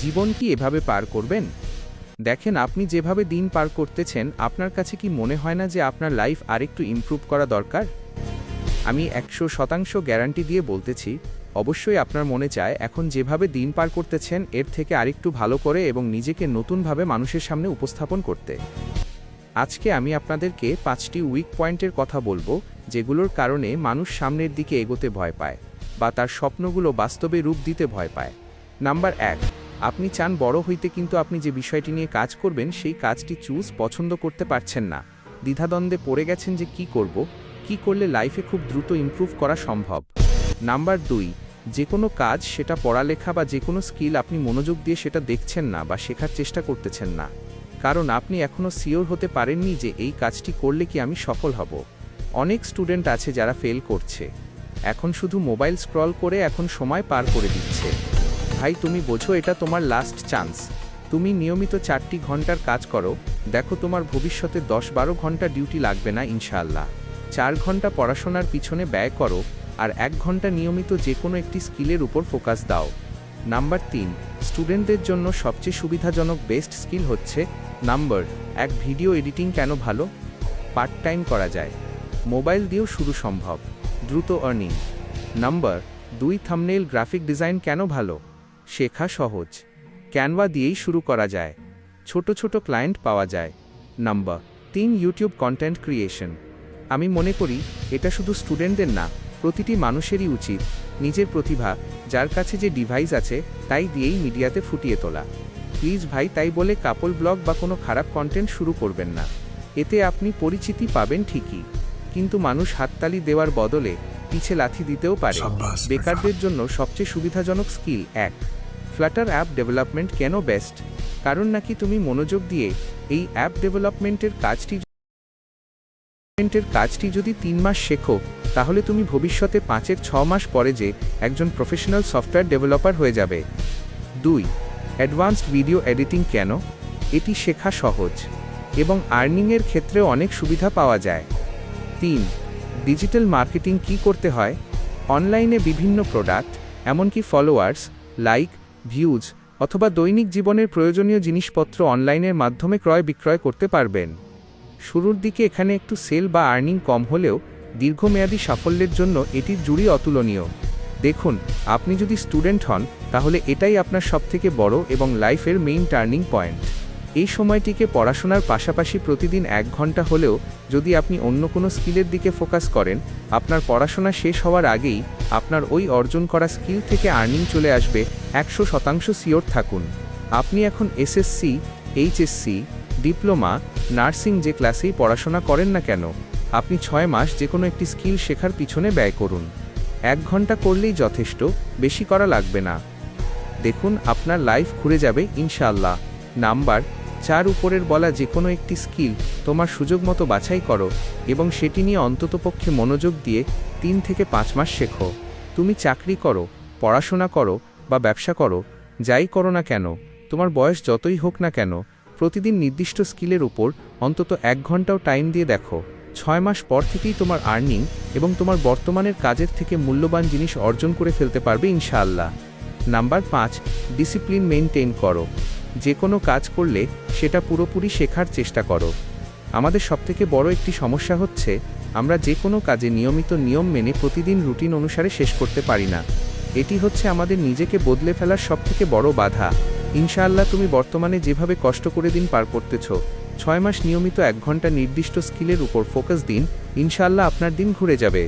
জীবন কি এভাবে পার করবেন? দেখেন, আপনি যেভাবে দিন পার করতেছেন, আপনার কাছে কি মনে হয় না যে আপনার লাইফ আরেকটু ইমপ্রুভ করা দরকার? আমি 100% গ্যারান্টি দিয়ে বলতেছি, অবশ্যই আপনার মনে চায় এখন যেভাবে দিন পার করতেছেন এর থেকে আরেকটু ভালো করে এবং নিজেকে নতুনভাবে মানুষের সামনে উপস্থাপন করতে। আজকে আমি আপনাদেরকে 5টি উইক পয়েন্টের কথা বলবো, যেগুলোর কারণে মানুষ সামনের দিকে এগোতে ভয় পায় বা তার স্বপ্নগুলো বাস্তবে রূপ দিতে ভয় পায়। নাম্বার 1, আপনি চান বড় হইতে, কিন্তু আপনি যে বিষয়টি নিয়ে কাজ করবেন সেই কাজটি পছন্দ করতে পারছেন না। দ্বিধাদ্বন্দ্বে পড়ে গেছেন যে কি করলে লাইফে খুব দ্রুত ইমপ্রুভ করা সম্ভব। নাম্বার 2, যে কোনো কাজ, সেটা পড়ালেখা বা যে কোনো স্কিল, আপনি মনোযোগ দিয়ে সেটা দেখছেন না বা শেখার চেষ্টা করতেছেন না, কারণ আপনি এখনও সিওর হতে পারেননি যে এই কাজটি করলে কি আমি সফল হব। অনেক স্টুডেন্ট আছে যারা ফেল করছে, এখন শুধু মোবাইল স্ক্রল করে এখন সময় পার করে দিচ্ছে। ভাই, তুমি বোঝো এটা তোমার লাস্ট চান্স। তুমি নিয়মিত 4টি ঘন্টার কাজ করো, দেখো তোমার ভবিষ্যতে 10-12 ঘন্টা ডিউটি লাগবে না ইনশাআল্লাহ। 4 ঘন্টা পড়াশোনার পিছনে ব্যয় করো আর 1 ঘন্টা নিয়মিত যে কোনো একটি স্কিলের উপর ফোকাস দাও। নাম্বার 3, স্টুডেন্টদের জন্য সবচেয়ে সুবিধাজনক বেস্ট স্কিল হচ্ছে নাম্বার 1, ভিডিও এডিটিং। কেন ভালো? পার্ট টাইম করা যায়, মোবাইল দিয়েও শুরু সম্ভব, দ্রুত earning. Number 2, thumbnail graphic design. কেন ভালো? শেখা সহজ, ক্যানভা দিয়েই শুরু করা যায়, ছোট ছোট ক্লায়েন্ট পাওয়া যায়। Number 3, YouTube content creation. আমি মনে করি এটা শুধু স্টুডেন্টদের না, প্রতিটি মানুষেরই উচিত নিজের প্রতিভা, যার কাছে যে ডিভাইস আছে তাই দিয়েই মিডিয়াতে ফুটিয়ে তোলা। প্লিজ ভাই, তাই বলে কাপল ব্লগ বা কোনো খারাপ কন্টেন্ট শুরু করবেন না। এতে আপনি পরিচিতি পাবেন ঠিকই, কিন্তু মানুষ হাততালি দেওয়ার বদলে পিছে লাথি দিতেও পারে। বেকারদের জন্য সবচেয়ে সুবিধাজনক স্কিল 1, ফ্লাটার অ্যাপ ডেভেলপমেন্ট। কেন বেস্ট? কারণ নাকি তুমি মনোযোগ দিয়ে এই অ্যাপ ডেভেলপমেন্টের কাজটি যদি 3 মাস শেখো, তাহলে তুমি ভবিষ্যতে 5-6 মাস পরে যে একজন প্রফেশনাল সফটওয়্যার ডেভেলপার হয়ে যাবে। 2, অ্যাডভান্সড ভিডিও এডিটিং। কেন? এটি শেখা সহজ এবং আর্নিংয়ের ক্ষেত্রেও অনেক সুবিধা পাওয়া যায়। 3, ডিজিটাল মার্কেটিং। কি করতে হয়? অনলাইনে বিভিন্ন প্রোডাক্ট, এমনকি ফলোয়ার্স, লাইক, ভিউজ অথবা দৈনিক জীবনের প্রয়োজনীয় জিনিসপত্র অনলাইনের মাধ্যমে ক্রয় বিক্রয় করতে পারবেন। শুরুর দিকে এখানে একটু সেল বা আর্নিং কম হলেও দীর্ঘমেয়াদী সাফল্যের জন্য এটির জুড়ি অতুলনীয়। দেখুন, আপনি যদি স্টুডেন্ট হন তাহলে এটাই আপনার সবথেকে বড় এবং লাইফের মেইন টার্নিং পয়েন্ট। এই সময়টিকে পড়াশোনার পাশাপাশি প্রতিদিন 1 ঘন্টা হলেও যদি আপনি অন্য কোনো স্কিলের দিকে ফোকাস করেন, আপনার পড়াশোনা শেষ হওয়ার আগেই আপনার ওই অর্জন করা স্কিল থেকে আর্নিং চলে আসবে। 100% সিওর থাকুন। আপনি এখন এসএসসি, এইচএসসি, ডিপ্লোমা, নার্সিং যে ক্লাসেই পড়াশোনা করেন না কেন, আপনি 6 মাস যে কোনো একটি স্কিল শেখার পিছনে ব্যয় করুন। 1 ঘন্টা করলেই যথেষ্ট, বেশি করা লাগবে না। দেখুন, আপনার লাইফ ঘুরে যাবে ইনশাআল্লাহ। নাম্বার 4, উপরের বলা যে কোনো একটি স্কিল তোমার সুযোগ মতো বাছাই করো এবং সেটি নিয়ে অন্ততপক্ষে মনোযোগ দিয়ে 3 থেকে 5 মাস শেখো। তুমি চাকরি করো, পড়াশোনা করো বা ব্যবসা করো, যাই করো না কেন, তোমার বয়স যতই হোক না কেন, প্রতিদিন নির্দিষ্ট স্কিলের উপর অন্তত 1 ঘন্টাও টাইম দিয়ে দেখো। 6 মাস পর থেকেই তোমার আর্নিং এবং তোমার বর্তমানের কাজের থেকে মূল্যবান জিনিস অর্জন করে ফেলতে পারবে ইনশাআল্লাহ। নাম্বার 5, ডিসিপ্লিন মেইনটেইন করো। যে কোনো কাজ করলে সেটা পুরোপুরি শেখার চেষ্টা করো। আমাদের সবথেকে বড় একটি সমস্যা হচ্ছে আমরা যে কোনো কাজে নিয়মিত নিয়ম মেনে প্রতিদিন রুটিন অনুসারে শেষ করতে পারি না। এটি হচ্ছে আমাদের নিজেকে বদলে ফেলার সবথেকে বড় বাধা। ইনশাআল্লাহ, তুমি বর্তমানে যেভাবে কষ্ট করে দিন পার করতেছ, 6 মাস নিয়মিত 1 ঘন্টা নির্দিষ্ট স্কিলের উপর ফোকাস দিন, ইনশাআল্লাহ আপনার দিন ঘুরে যাবে।